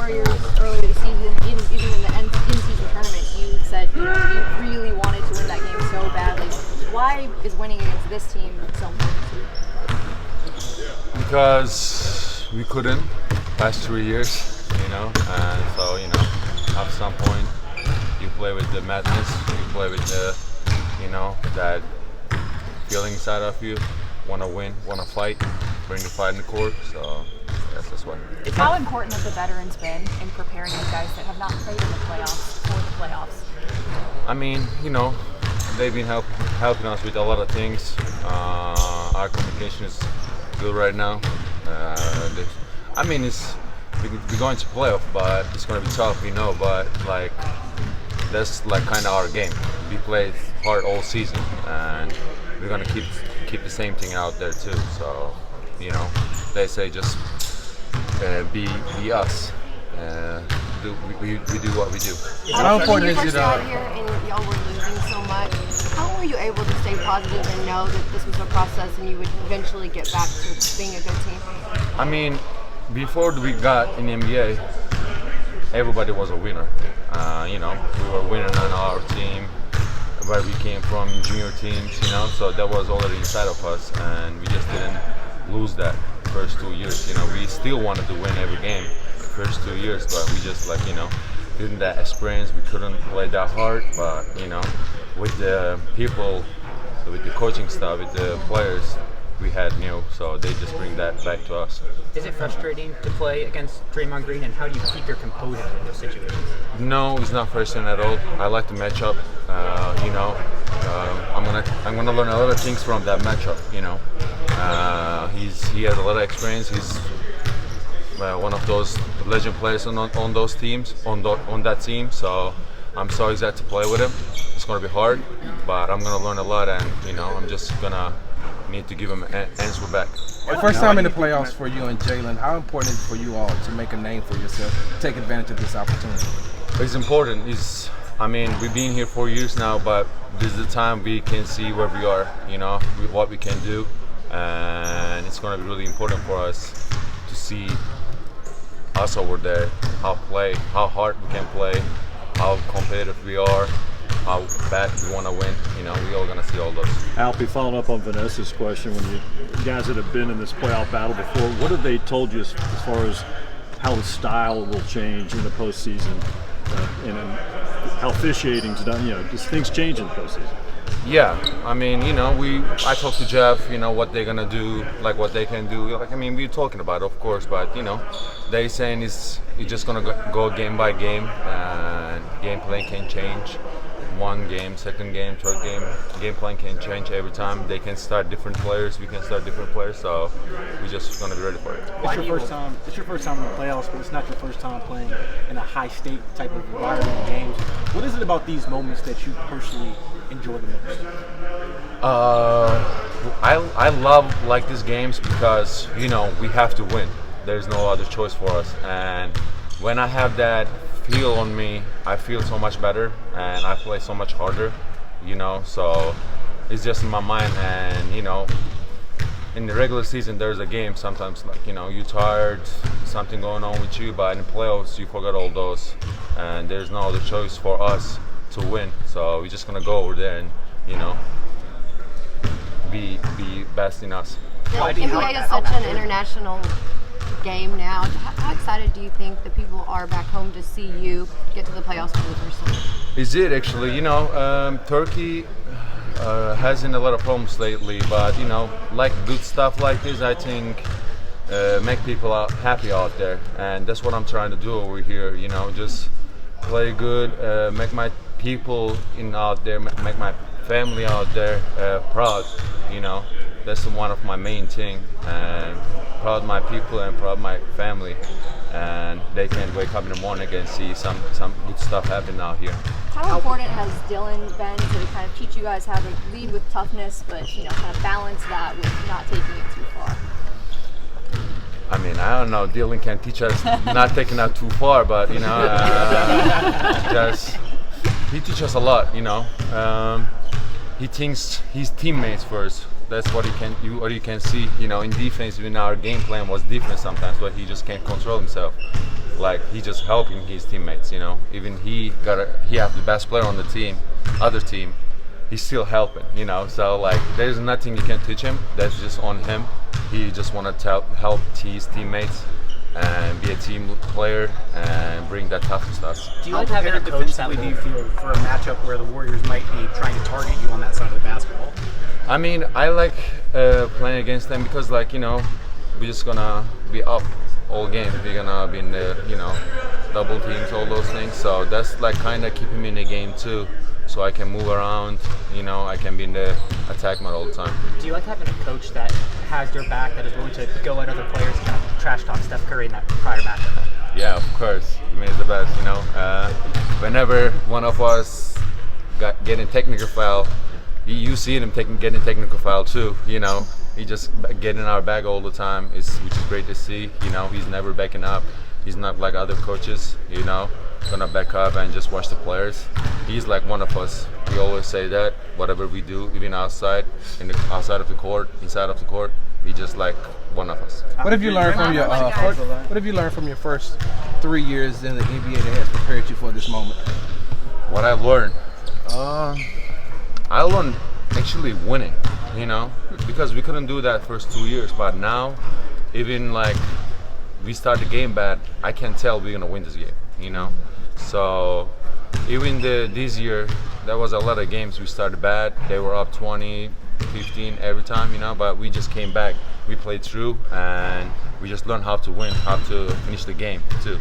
Warriors earlier this season, even in the in-season tournament, you said you really wanted to win that game so badly. Why is winning against this team so important to you? Because we couldn't past 3 years, and so at some point you play with the madness, you play with the that feeling inside of you, want to win, want to fight, bring the fight in the court. So that's why. How important have the veterans been in preparing you guys that have not played in the playoffs for the playoffs? I mean, they've been helping us with a lot of things. Our communication is good right now. We're going to playoff, but it's going to be tough, but that's kind of our game. We played hard all season, and we're going to keep the same thing out there too. So, they say just be us. We do what we do. How important is it? Out here and y'all were losing so much. How were you able to stay positive and know that this was a process and you would eventually get back to being a good team? I mean, before we got in the NBA, everybody was a winner. We were winning on our team, where we came from, junior teams. So that was already inside of us, and we just didn't lose that first 2 years. We still wanted to win every game first 2 years, but we just didn't that experience. We couldn't play that hard, but with the people, with the coaching staff, with the players we had, so they just bring that back to us. Is it frustrating to play against Draymond Green, and how do you keep your composure in those situations? No, it's not frustrating at all. I like the matchup. I'm gonna learn a lot of things from that matchup. He has a lot of experience. He's one of those legend players on those teams, on that team. So I'm so excited to play with him. It's gonna be hard, but I'm gonna learn a lot, and I'm just gonna need to give him an answer back. The first time in the playoffs for you and Jalen, how important is it for you all to make a name for yourself, take advantage of this opportunity? It's important. We've been here 4 years now, but this is the time we can see where we are, what we can do, and it's going to be really important for us to see us over there, how hard we can play, how competitive we are, how bad we want to win. We all gonna see all those. Alpy, following up on Vanessa's question, when you guys that have been in this playoff battle before, what have they told you as far as how the style will change in the postseason, and how officiating's done? Just things change in the postseason. Yeah, I talked to Jeff. What they're gonna do, what they can do. We're talking about it, of course, but they saying it's just gonna go game by game, and game plan can change. One game, second game, third game plan can change every time. They can start different players, we can start different players, so we're just going to be ready for it. It's your first time in the playoffs, but it's not your first time playing in a high-stake type of environment and games. What is it about these moments that you personally enjoy the most? I love these games because, we have to win. There's no other choice for us, and when I have that feel on me, I feel so much better, and I play so much harder, so it's just in my mind. And in the regular season there's a game sometimes, you're tired, something going on with you, but in the playoffs you forgot all those, and there's no other choice for us to win, so we're just gonna go over there and be best in us. NBA is such an international game now. How excited do you think the people are back home to see you get to the playoffs for the first time? Is it actually? Turkey has in a lot of problems lately, but good stuff like this, I think make people happy out there, and that's what I'm trying to do over here. Just play good, make my people out there, make my family out there proud. That's one of my main thing, and proud my people and proud my family, and they can wake up in the morning and see some good stuff happen out here. How important has Dylan been to kind of teach you guys how to lead with toughness, but kind of balance that with not taking it too far? I don't know. Dylan can teach us not taking it too far, but he teaches us a lot. He thinks his teammates first. That's what you can see. In defense, even our game plan was different sometimes, but he just can't control himself. like he's just helping his teammates. You know, even he have the best player on the team, other team. He's still helping, you know. So like, there's nothing you can teach him. That's just on him. He just want to help his teammates and be a team player and bring that toughness to us. Do you like having a coach that defensively do you feel for a matchup where the Warriors might be trying to target you on that side of the basketball? I mean, I like playing against them because, like, you know, we're just gonna be up all game. We're gonna be in the, you know, double teams, all those things. So that's like kind of keeping me in the game too. So I can move around, you know, I can be in the attack mode all the time. Do you like having a coach that has your back, that is willing to go at other players, kind of trash talk Steph Curry in that prior matchup? Yeah, of course. I mean, it's the best, you know. Whenever one of us getting technical foul, you see him getting technical foul too, you know. He just getting our back all the time, which is great to see. You know, he's never backing up. He's not like other coaches, you know, gonna back up and just watch the players. He's like one of us. We always say that whatever we do, even outside, outside of the court, inside of the court, he just like one of us. What have you learned from your What have you learned from your first 3 years in the NBA that has prepared you for this moment? What I learned, I learned actually winning, you know, because we couldn't do that first 2 years, but now, even like we start the game bad, I can tell we're gonna win this game, you know. So even this year, there was a lot of games we started bad. They were up 20, 15 every time, you know, but we just came back. We played through, and we just learned how to win, how to finish the game too.